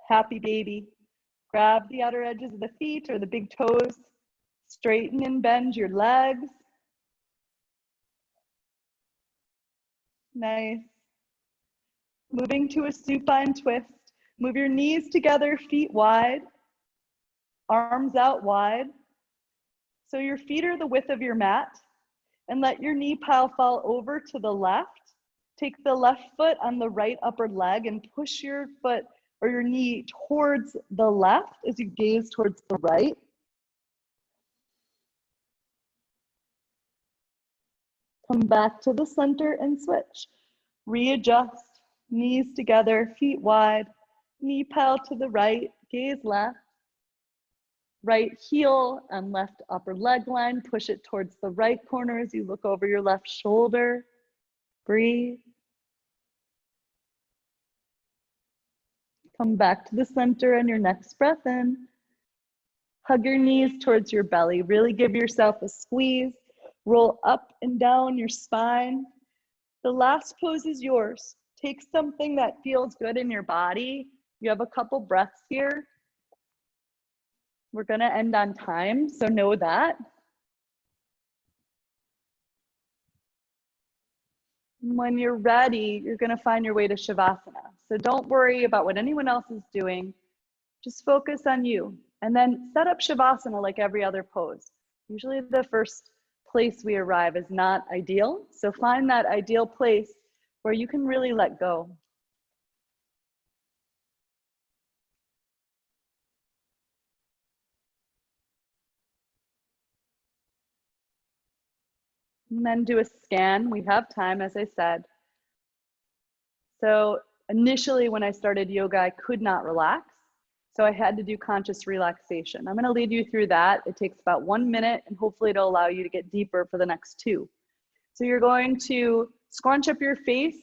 Happy baby. Grab the outer edges of the feet or the big toes. Straighten and bend your legs. Nice. Moving to a supine twist. Move your knees together, feet wide, arms out wide. So your feet are the width of your mat, and let your knee pile fall over to the left. Take the left foot on the right upper leg and push your foot or your knee towards the left as you gaze towards the right. Come back to the center and switch. Readjust, knees together, feet wide, knee pile to the right, gaze left. Right heel and left upper leg line, push it towards the right corner as you look over your left shoulder. Breathe. Come back to the center and your next breath in. Hug your knees towards your belly. Really give yourself a squeeze. Roll up and down your spine. The last pose is yours. Take something that feels good in your body. You have a couple breaths here. We're gonna end on time, so know that. When you're ready, you're gonna find your way to Shavasana. So don't worry about what anyone else is doing. Just focus on you. And then set up Shavasana like every other pose. Usually the first place we arrive is not ideal. So find that ideal place where you can really let go. And then do a scan. We have time, as I said. So initially when I started yoga, I could not relax. So I had to do conscious relaxation. I'm gonna lead you through that. It takes about 1 minute and hopefully it'll allow you to get deeper for the next 2. So you're going to scrunch up your face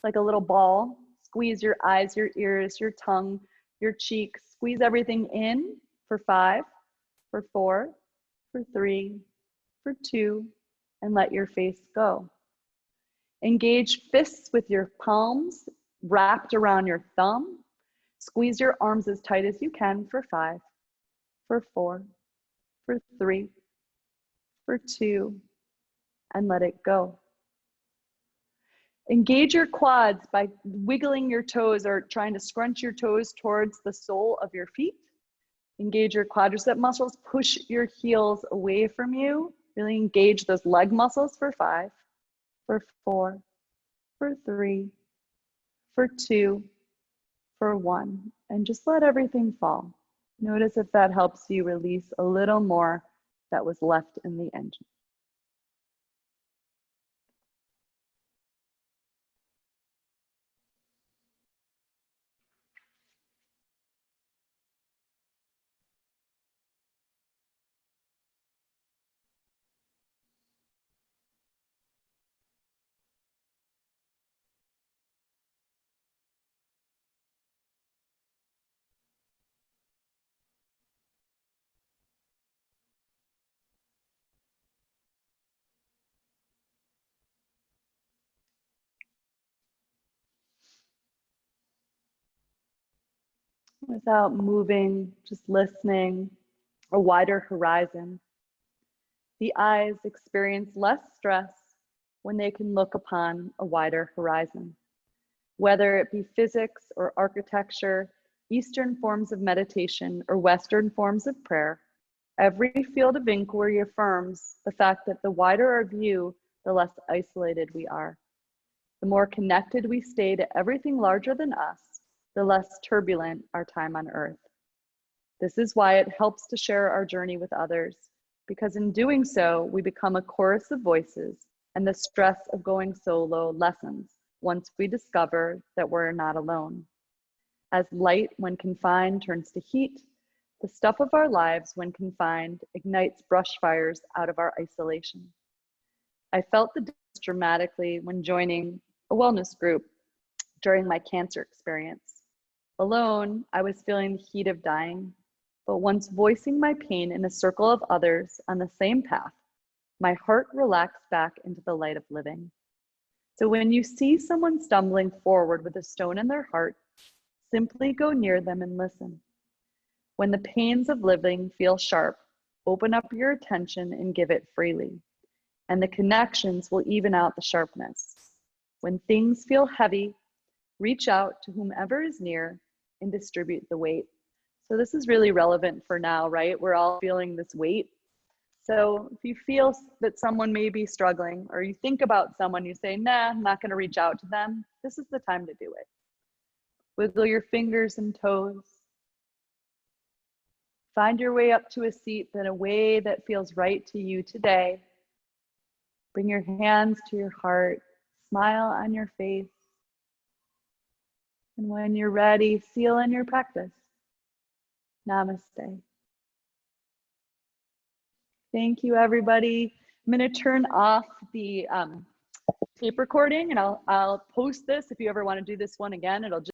like a little ball, squeeze your eyes, your ears, your tongue, your cheeks, squeeze everything in for 5, for 4, for 3, for 2, and let your face go. Engage fists with your palms wrapped around your thumb. Squeeze your arms as tight as you can for 5, for 4, for 3, for 2, and let it go. Engage your quads by wiggling your toes or trying to scrunch your toes towards the sole of your feet. Engage your quadricep muscles, push your heels away from you. Really engage those leg muscles for 5, for 4, for 3, for 2, for 1, and just let everything fall. Notice if that helps you release a little more that was left in the engine. Without moving, just listening, a wider horizon. The eyes experience less stress when they can look upon a wider horizon. Whether it be physics or architecture, Eastern forms of meditation, or Western forms of prayer, every field of inquiry affirms the fact that the wider our view, the less isolated we are. The more connected we stay to everything larger than us, the less turbulent our time on earth. This is why it helps to share our journey with others, because in doing so, we become a chorus of voices, and the stress of going solo lessens once we discover that we're not alone. As light, when confined, turns to heat, the stuff of our lives, when confined, ignites brush fires out of our isolation. I felt the difference dramatically when joining a wellness group during my cancer experience. Alone, I was feeling the heat of dying, but once voicing my pain in a circle of others on the same path, my heart relaxed back into the light of living. So when you see someone stumbling forward with a stone in their heart, simply go near them and listen. When the pains of living feel sharp, open up your attention and give it freely, and the connections will even out the sharpness. When things feel heavy, reach out to whomever is near and distribute the weight. So this is really relevant for now, right? We're all feeling this weight. So if you feel that someone may be struggling, or you think about someone, you say, nah, I'm not gonna reach out to them, this is the time to do it. Wiggle your fingers and toes. Find your way up to a seat in a way that feels right to you today. Bring your hands to your heart, smile on your face. And when you're ready, seal in your practice. Namaste. Thank you, everybody. I'm going to turn off the tape recording, and I'll post this if you ever want to do this one again. It'll just